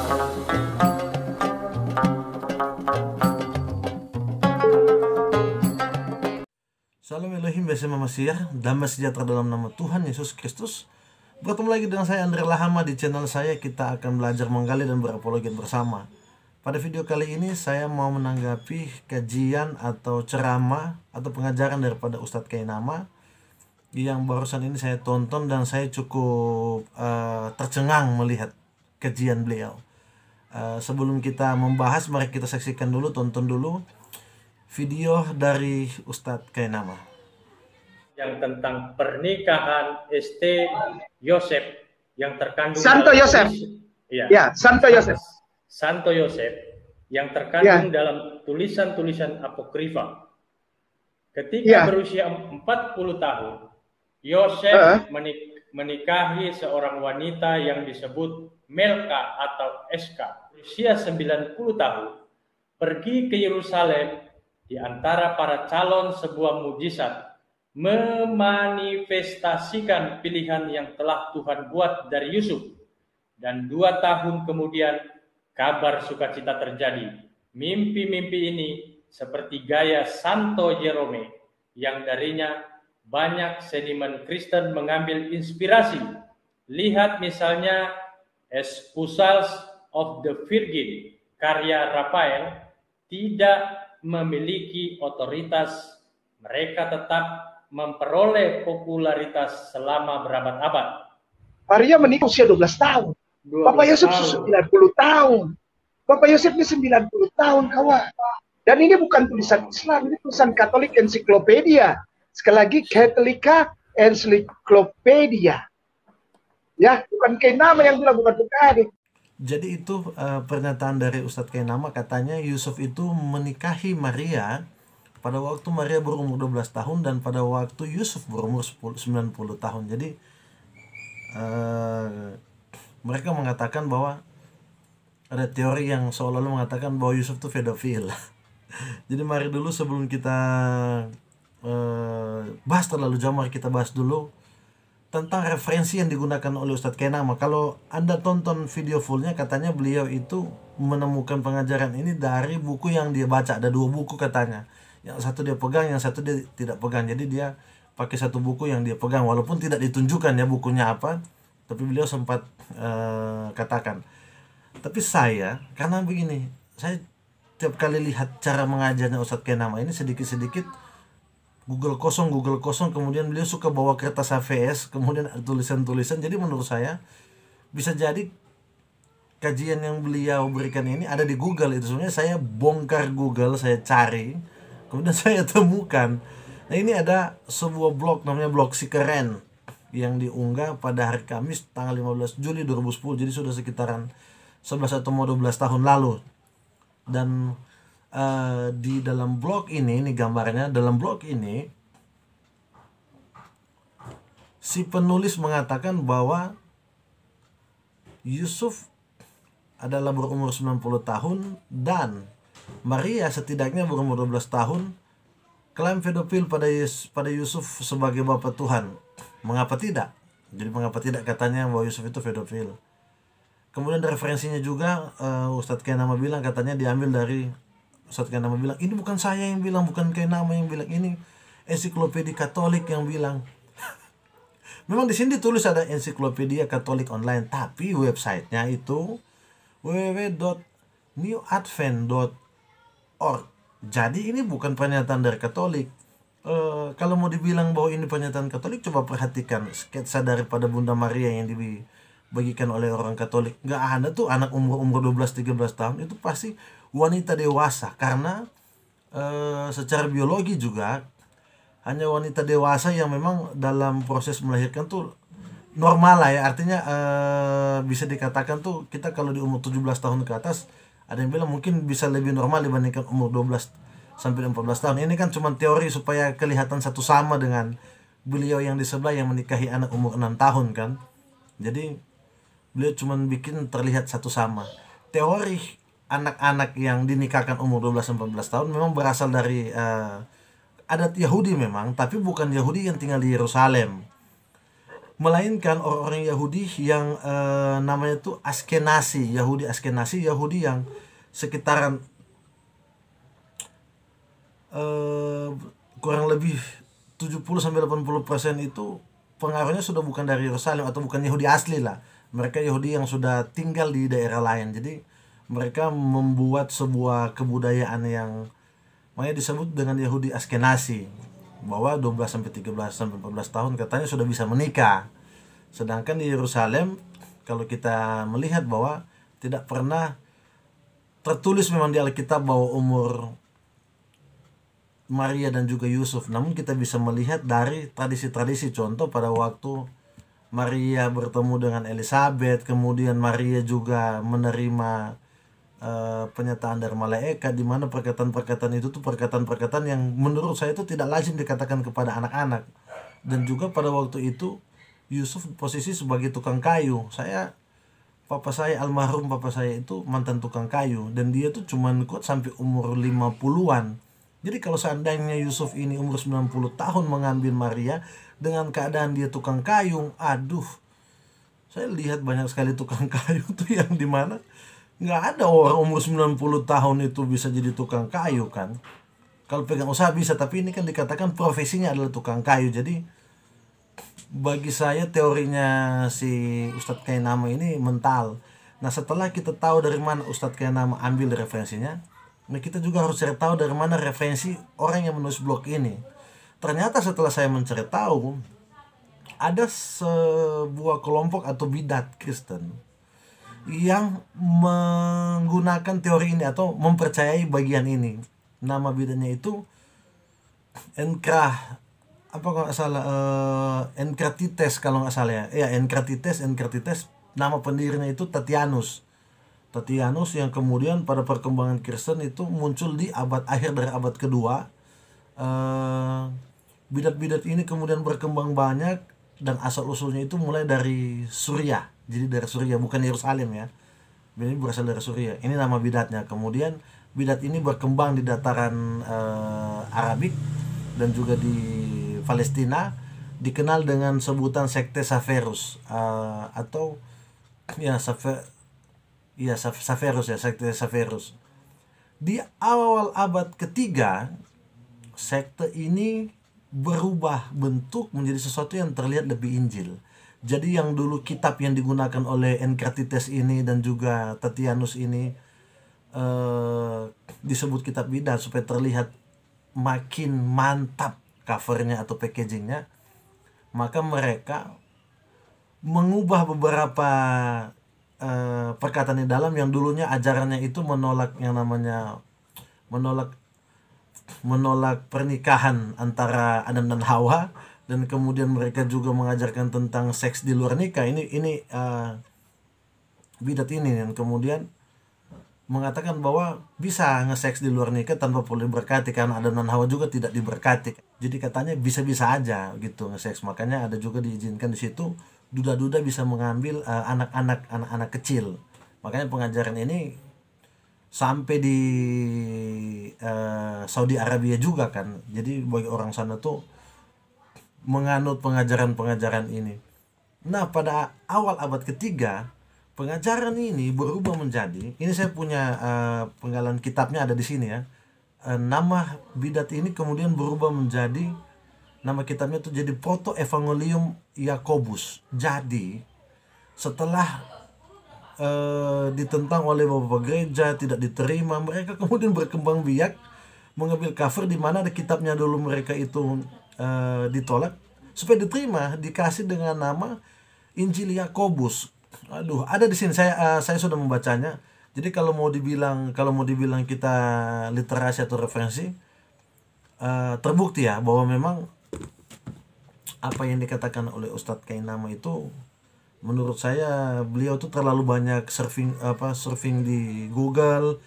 Salam Elohim bersama Masih, damai sejahtera dalam nama Tuhan Yesus Kristus. Bertemu lagi dengan saya Andre Lahama di channel saya. Kita akan belajar menggali dan berapologet bersama. Pada video kali ini saya mau menanggapi kajian atau ceramah atau pengajaran daripada Ustadz Kainama yang barusan ini saya tonton dan saya cukup tercengang melihat kajian beliau. Sebelum kita membahas, mari kita saksikan dulu, tonton dulu video dari Ustadz Kainama. Yang tentang pernikahan ST Yosef yang terkandung Santo Yosef. Ya, Santo Yosef. Santo Yosef yang terkandung dalam tulisan-tulisan apokrifa. Ketika berusia 40 tahun, Yosef menikahi seorang wanita yang disebut Melka atau Eska. Usia 90 tahun, pergi ke Yerusalem di antara para calon sebuah mujizat, memanifestasikan pilihan yang telah Tuhan buat dari Yusuf. Dan 2 tahun kemudian kabar sukacita terjadi. Mimpi-mimpi ini seperti gaya Santo Jerome yang darinya banyak seniman Kristen mengambil inspirasi. Lihat misalnya Espousals of the Virgin karya Rafael tidak memiliki otoritas. Mereka tetap memperoleh popularitas selama berabad-abad. Maria menikah usia 12 tahun. Bapak Yosef 90 tahun. Bapak Yosef ini 90 tahun, kawan. Dan ini bukan tulisan Islam, ini tulisan Katolik Ensiklopedia. Sekali lagi, Katolika Ensiklopedia. Ya, bukan Kainama yang bilang, bukan Bukari. Jadi itu pernyataan dari Ustadz Kainama, katanya Yusuf itu menikahi Maria pada waktu Maria berumur 12 tahun dan pada waktu Yusuf berumur 90 tahun. Jadi mereka mengatakan bahwa ada teori yang seolah-olah mengatakan bahwa Yusuf itu pedofil. Jadi mari dulu sebelum kita bahas terlalu jauh, mari kita bahas dulu tentang referensi yang digunakan oleh Ustadz Kainama. Kalau Anda tonton video fullnya, katanya beliau itu menemukan pengajaran ini dari buku yang dia baca. Ada 2 buku katanya. Yang satu dia pegang, yang satu dia tidak pegang. Jadi dia pakai satu buku yang dia pegang, walaupun tidak ditunjukkan ya bukunya apa, tapi beliau sempat katakan. Tapi saya, karena begini, saya tiap kali lihat cara mengajarnya Ustadz Kainama ini sedikit-sedikit Google kosong, kemudian beliau suka bawa kertas HVS, kemudian tulisan-tulisan. Jadi menurut saya bisa jadi kajian yang beliau berikan ini ada di Google. Itu sebenarnya saya bongkar Google, saya cari, kemudian saya temukan. Nah, ini ada sebuah blog namanya blog Si Keren yang diunggah pada hari Kamis tanggal 15 Juli 2010. Jadi sudah sekitaran 11 atau 12 tahun lalu. Dan di dalam blog ini gambarnya, dalam blog ini si penulis mengatakan bahwa Yusuf adalah berumur 90 tahun dan Maria setidaknya berumur 12 tahun. Klaim pedofil pada Yusuf sebagai Bapa Tuhan. Mengapa tidak? Jadi mengapa tidak katanya bahwa Yusuf itu pedofil. Kemudian referensinya juga Ustadz Kainama bilang, katanya diambil dari Ustadz Kainama bilang, ini bukan saya yang bilang, bukan Kainama yang bilang, ini ensiklopedia Katolik yang bilang. Memang di sini ditulis ada ensiklopedia Katolik online, tapi websitenya itu www.newadvent.org. Jadi ini bukan pernyataan dari Katolik. Kalau mau dibilang bahwa ini pernyataan Katolik, coba perhatikan sketsa daripada Bunda Maria yang dibagikan oleh orang Katolik. Nggak ada tuh anak umur 12-13 tahun, itu pasti wanita dewasa, karena secara biologi juga hanya wanita dewasa yang memang dalam proses melahirkan tuh normal lah ya. Artinya bisa dikatakan tuh kita kalau di umur 17 tahun ke atas, ada yang bilang mungkin bisa lebih normal dibandingkan umur 12 sampai 14 tahun. Ini kan cuma teori supaya kelihatan satu sama dengan beliau yang di sebelah yang menikahi anak umur 6 tahun kan. Jadi beliau cuma bikin terlihat satu sama. Teori anak-anak yang dinikahkan umur 12-14 tahun memang berasal dari adat Yahudi memang, tapi bukan Yahudi yang tinggal di Yerusalem. melainkan orang-orang Yahudi yang namanya itu Askenazi, Yahudi Askenazi, Yahudi yang sekitaran kurang lebih 70-80% itu pengaruhnya sudah bukan dari Yerusalem atau bukan Yahudi asli lah. Mereka Yahudi yang sudah tinggal di daerah lain. Jadi mereka membuat sebuah kebudayaan yang makanya disebut dengan Yahudi Askenazi, bahwa 12-13-14 tahun katanya sudah bisa menikah. Sedangkan di Yerusalem kalau kita melihat bahwa tidak pernah tertulis memang di Alkitab bahwa umur Maria dan juga Yusuf, namun kita bisa melihat dari tradisi-tradisi. Contoh pada waktu Maria bertemu dengan Elizabeth, kemudian Maria juga menerima penyataan dari malaikat, di mana perkataan-perkataan itu tuh perkataan-perkataan yang menurut saya itu tidak lazim dikatakan kepada anak-anak. Dan juga pada waktu itu Yusuf posisi sebagai tukang kayu. Almarhum papa saya itu mantan tukang kayu, dan dia tuh cuman kuat sampai umur 50-an. Jadi kalau seandainya Yusuf ini umur 90 tahun mengambil Maria dengan keadaan dia tukang kayu, aduh, saya lihat banyak sekali tukang kayu tuh yang dimana nggak ada orang umur 90 tahun itu bisa jadi tukang kayu kan. Kalau pegang usaha bisa, tapi ini kan dikatakan profesinya adalah tukang kayu. Jadi bagi saya teorinya si Ustadz Kainama ini mental. Nah, setelah kita tahu dari mana Ustadz Kainama ambil referensinya, nah kita juga harus cari tahu dari mana referensi orang yang menulis blog ini. Ternyata setelah saya mencari tahu, ada sebuah kelompok atau bidat Kristen yang menggunakan teori ini atau mempercayai bagian ini. Nama bidatnya itu Enkratites kalau nggak salah ya. Enkratites. Nama pendirinya itu Tatianus yang kemudian pada perkembangan Kristen itu muncul di akhir dari abad kedua. Bidat-bidat ini kemudian berkembang banyak, dan asal usulnya itu mulai dari Suriah. Jadi dari Suriah, bukan Yerusalem ya. Ini berasal dari Suriah. Ini nama bidatnya. Kemudian bidat ini berkembang di dataran Arabik dan juga di Palestina, dikenal dengan sebutan sekte Saferus atau Saferus ya, sekte Saferus. Di awal abad ketiga, sekte ini berubah bentuk menjadi sesuatu yang terlihat lebih Injil. Jadi yang dulu kitab yang digunakan oleh Enkratites ini dan juga Tatianus ini disebut kitab bidat supaya terlihat makin mantap covernya atau packagingnya, maka mereka mengubah beberapa perkataan di dalam yang dulunya ajarannya itu menolak yang namanya menolak pernikahan antara Adam dan Hawa, dan kemudian mereka juga mengajarkan tentang seks di luar nikah. Ini bidat ini, dan kemudian mengatakan bahwa bisa nge-seks di luar nikah tanpa perlu diberkati karena Adam dan Hawa juga tidak diberkati. Jadi katanya bisa-bisa aja gitu nge-seks. Makanya ada juga diizinkan di situ duda-duda bisa mengambil anak-anak kecil. Makanya pengajaran ini sampai di Saudi Arabia juga kan. Jadi bagi orang sana tuh menganut pengajaran-pengajaran ini. Nah, pada awal abad ketiga, pengajaran ini berubah menjadi, ini saya punya penggalan kitabnya ada di sini ya. Nama bidat ini kemudian berubah menjadi, nama kitabnya itu jadi Proto Evangelium Yakobus. Jadi setelah ditentang oleh beberapa gereja, tidak diterima, mereka kemudian berkembang biak mengambil cover di mana ada kitabnya dulu mereka itu ditolak supaya diterima, dikasih dengan nama Injil Yakobus. Aduh, ada di sini, saya sudah membacanya. Jadi kalau mau dibilang kita literasi atau referensi, terbukti ya bahwa memang apa yang dikatakan oleh Ustadz Kainama itu, menurut saya beliau tuh terlalu banyak surfing di Google,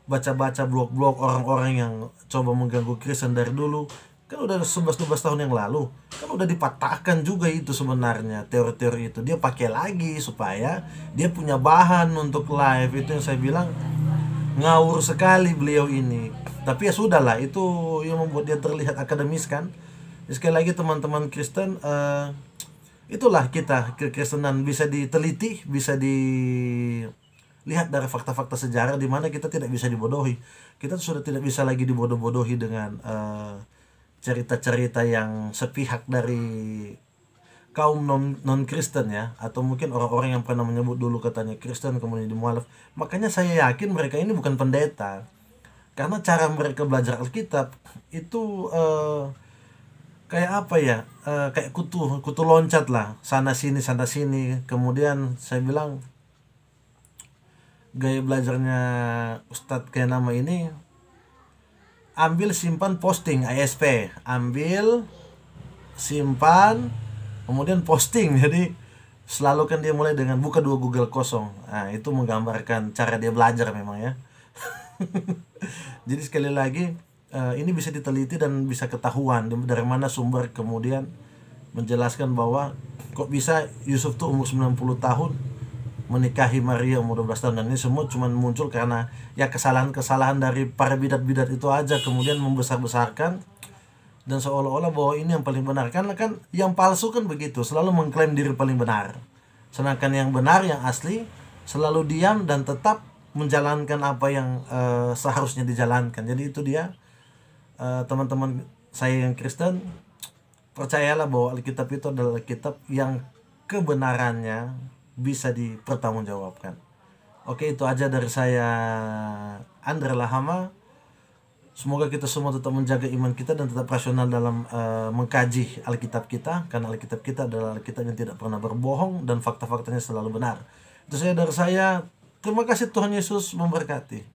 baca-baca blog-blog orang-orang yang coba mengganggu Kristen dari dulu. Kan udah 11-12 tahun yang lalu, kan udah dipatahkan juga itu sebenarnya teori-teori itu. Dia pakai lagi supaya dia punya bahan untuk live. Itu yang saya bilang ngawur sekali beliau ini. Tapi ya sudahlah, itu yang membuat dia terlihat akademis kan. Sekali lagi teman-teman Kristen, Itulah kita kekristenan, bisa diteliti, bisa dilihat dari fakta-fakta sejarah di mana kita tidak bisa dibodohi. Kita sudah tidak bisa lagi dibodoh-bodohi dengan cerita-cerita yang sepihak dari kaum non Kristen ya, atau mungkin orang-orang yang pernah menyebut dulu katanya Kristen kemudian dimualaf. Makanya saya yakin mereka ini bukan pendeta, karena cara mereka belajar Alkitab itu kayak apa ya, kayak kutu loncat lah, sana sini. Kemudian saya bilang gaya belajarnya Ustadz kayak nama ini, ambil simpan posting ASP, ambil simpan kemudian posting. Jadi selalu kan dia mulai dengan buka 2 Google kosong. Nah, itu menggambarkan cara dia belajar memang ya. Jadi sekali lagi ini bisa diteliti dan bisa ketahuan dari mana sumber kemudian menjelaskan bahwa kok bisa Yusuf tuh umur 90 tahun menikahi Maria umur 12 tahun, dan ini semua cuma muncul karena ya kesalahan-kesalahan dari para bidat-bidat itu aja, kemudian membesar-besarkan dan seolah-olah bahwa ini yang paling benar. Karena kan yang palsu kan begitu, selalu mengklaim diri paling benar, sedangkan yang benar, yang asli selalu diam dan tetap menjalankan apa yang seharusnya dijalankan. Jadi itu dia teman-teman saya yang Kristen, percayalah bahwa Alkitab itu adalah kitab yang kebenarannya bisa dipertanggungjawabkan. Oke, itu aja dari saya, Andre Lahama. Semoga kita semua tetap menjaga iman kita dan tetap rasional dalam mengkaji Alkitab kita, karena Alkitab kita adalah Alkitab yang tidak pernah berbohong dan fakta-faktanya selalu benar. Itu saya dari saya. Terima kasih, Tuhan Yesus memberkati.